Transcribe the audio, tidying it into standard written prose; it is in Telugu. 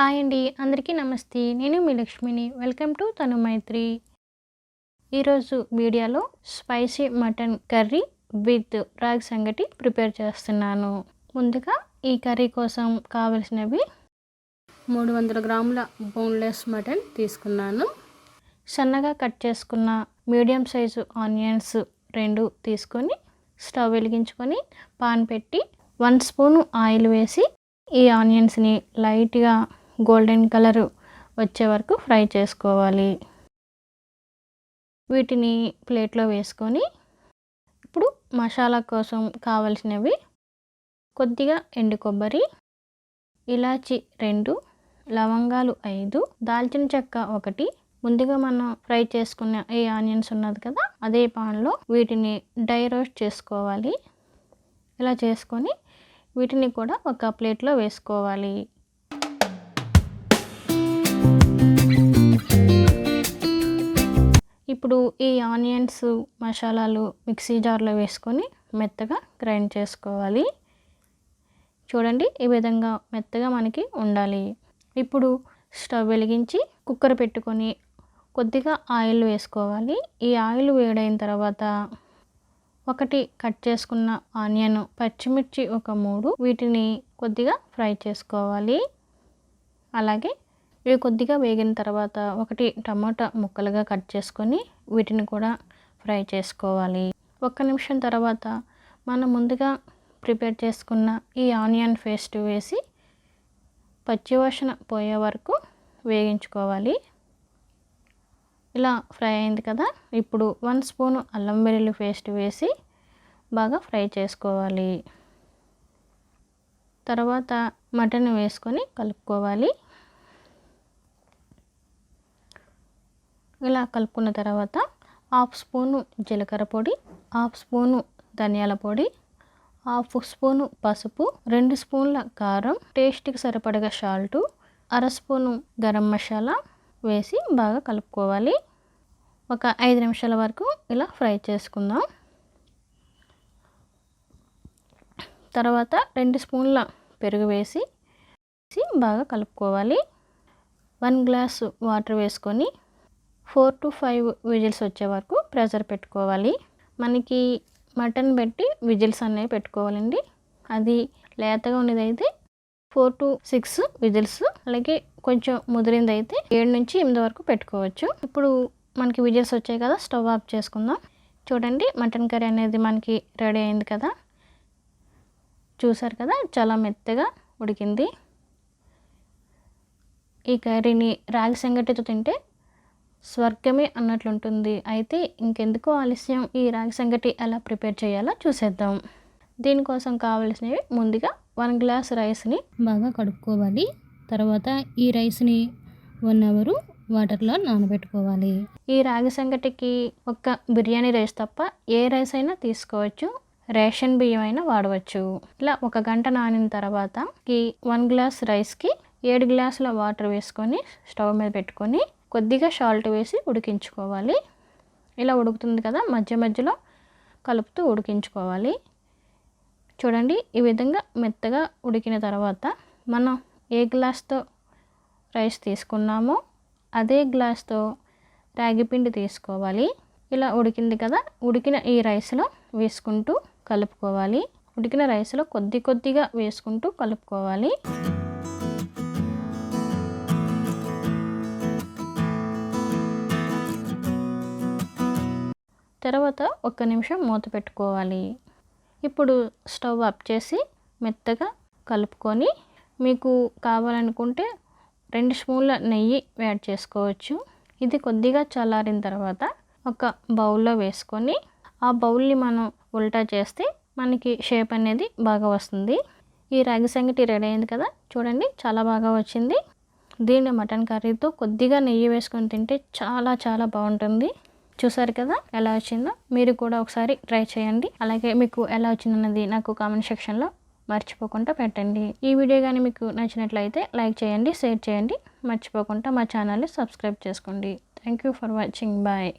హాయ్ అండి, అందరికీ నమస్తే. నేను మీ లక్ష్మిని. Welcome to Tanumaitri. ఈరోజు వీడియోలో స్పైసీ మటన్ కర్రీ విత్ రాగి సంగటి ప్రిపేర్ చేస్తున్నాను. ముందుగా ఈ కర్రీ కోసం కావలసినవి 300 గ్రాముల బోన్లెస్ మటన్ తీసుకున్నాను. సన్నగా కట్ చేసుకున్న మీడియం సైజు ఆనియన్స్ 2 తీసుకొని స్టవ్ వెలిగించుకొని పాన్ పెట్టి 1 స్పూన్ ఆయిల్ వేసి ఈ ఆనియన్స్ని లైట్గా గోల్డెన్ కలర్ వచ్చే వరకు ఫ్రై చేసుకోవాలి. వీటిని ప్లేట్లో వేసుకొని ఇప్పుడు మసాలా కోసం కావలసినవి కొద్దిగా ఎండు కొబ్బరి, ఇలాచి 2, లవంగాలు 5, దాల్చిన చెక్క 1. ముందుగా మనం ఫ్రై చేసుకున్న ఈ ఆనియన్స్ ఉన్నది కదా, అదే పాన్లో వీటిని డ్రై రోస్ట్ చేసుకోవాలి. ఇలా చేసుకొని వీటిని కూడా ఒక ప్లేట్లో వేసుకోవాలి. ఇప్పుడు ఈ ఆనియన్స్ మసాలాలు మిక్సీ జార్లో వేసుకొని మెత్తగా గ్రైండ్ చేసుకోవాలి. చూడండి, ఈ విధంగా మెత్తగా మనకి ఉండాలి. ఇప్పుడు స్టవ్ వెలిగించి కుక్కర్ పెట్టుకొని కొద్దిగా ఆయిల్ వేసుకోవాలి. ఈ ఆయిల్ వేడైన తర్వాత 1 కట్ చేసుకున్న ఆనియన్, పచ్చిమిర్చి ఒక 3, వీటిని కొద్దిగా ఫ్రై చేసుకోవాలి. అలాగే ఇవి కొద్దిగా వేగిన తర్వాత 1 టమాటా ముక్కలుగా కట్ చేసుకొని వీటిని కూడా ఫ్రై చేసుకోవాలి. 1 నిమిషం తర్వాత మనం ముందుగా ప్రిపేర్ చేసుకున్న ఈ ఆనియన్ పేస్ట్ వేసి పచ్చివాసన పోయే వరకు వేగించుకోవాలి. ఇలా ఫ్రై అయింది కదా, ఇప్పుడు 1 స్పూన్ అల్లం వెల్లుల్లి పేస్ట్ వేసి బాగా ఫ్రై చేసుకోవాలి. తర్వాత మటన్ వేసుకొని కలుపుకోవాలి. ఇలా కలుపుకున్న తర్వాత 1/2 స్పూను జీలకర్ర పొడి, 1/2 స్పూను ధనియాల పొడి, 1/2 స్పూను పసుపు, 2 స్పూన్ల కారం, టేస్ట్కి సరిపడగా సాల్టు, 1/2 స్పూను గరం మసాలా వేసి బాగా కలుపుకోవాలి. ఒక 5 నిమిషాల వరకు ఇలా ఫ్రై చేసుకుందాం. తర్వాత 2 స్పూన్ల పెరుగు వేసి బాగా కలుపుకోవాలి. 1 గ్లాసు వాటర్ వేసుకొని 4 to 5 విజిల్స్ వచ్చే వరకు ప్రెషర్ పెట్టుకోవాలి. మనకి మటన్ పెట్టి విజిల్స్ అనేవి పెట్టుకోవాలండి. అది లేతగా ఉన్నదైతే 4 to 6 విజిల్స్, అలాగే కొంచెం ముదిరిందైతే 7 నుంచి 8 వరకు పెట్టుకోవచ్చు. ఇప్పుడు మనకి విజిల్స్ వచ్చాయి కదా, స్టవ్ ఆఫ్ చేసుకుందాం. చూడండి, మటన్ కర్రీ అనేది మనకి రెడీ అయింది కదా. చూసారు కదా, చాలా మెత్తగా ఉడికింది. ఈ కర్రీని రాగి సంగటితో తింటే స్వర్గమే అన్నట్లుంటుంది. అయితే ఇంకెందుకో ఆలస్యం, ఈ రాగి సంగటి ఎలా ప్రిపేర్ చేయాలో చూసేద్దాం. దీనికోసం కావలసినవి ముందుగా 1 గ్లాస్ రైస్ని బాగా కడుక్కోవాలి. తర్వాత ఈ రైస్ని 1 అవర్ వాటర్లో నానబెట్టుకోవాలి. ఈ రాగి సంగటికి ఒక్క బిర్యానీ రైస్ తప్ప ఏ రైస్ అయినా తీసుకోవచ్చు, రేషన్ బియ్యం అయినా వాడవచ్చు. ఇలా 1 గంట నానిన తర్వాత ఈ 1 గ్లాస్ రైస్కి 7 గ్లాసుల వాటర్ వేసుకొని స్టవ్ మీద పెట్టుకొని కొద్దిగా సాల్ట్ వేసి ఉడికించుకోవాలి. ఇలా ఉడుకుతుంది కదా, మధ్య మధ్యలో కలుపుతూ ఉడికించుకోవాలి. చూడండి, ఈ విధంగా మెత్తగా ఉడికిన తర్వాత మనం ఏ గ్లాస్తో రైస్ తీసుకున్నామో అదే గ్లాస్తో రాగి పిండి తీసుకోవాలి. ఇలా ఉడికింది కదా, ఉడికిన ఈ రైస్లో వేసుకుంటూ కలుపుకోవాలి. ఉడికిన రైస్లో కొద్దిగా వేసుకుంటూ కలుపుకోవాలి. తర్వాత 1 నిమిషం మూత పెట్టుకోవాలి. ఇప్పుడు స్టవ్ ఆఫ్ చేసి మెత్తగా కలుపుకొని మీకు కావాలనుకుంటే 2 స్పూన్ల నెయ్యి యాడ్ చేసుకోవచ్చు. ఇది కొద్దిగా చల్లారిన తర్వాత ఒక బౌల్లో వేసుకొని ఆ బౌల్ని మనం ఉల్టా చేస్తే మనకి షేప్ అనేది బాగా వస్తుంది. ఈ రాగి సంగటి రెడీ అయింది కదా, చూడండి చాలా బాగా వచ్చింది. దీన్ని మటన్ కర్రీతో కొద్దిగా నెయ్యి వేసుకొని తింటే చాలా చాలా బాగుంటుంది. చూసారు కదా ఎలా వచ్చిందో, మీరు కూడా ఒకసారి ట్రై చేయండి. అలాగే మీకు ఎలా వచ్చిందన్నది నాకు కామెంట్ సెక్షన్లో మర్చిపోకుండా పెట్టండి. ఈ వీడియో కానీ మీకు నచ్చినట్లయితే లైక్ చేయండి, షేర్ చేయండి. మర్చిపోకుండా మా ఛానల్ని సబ్స్క్రైబ్ చేసుకోండి. Thank you for watching. Bye.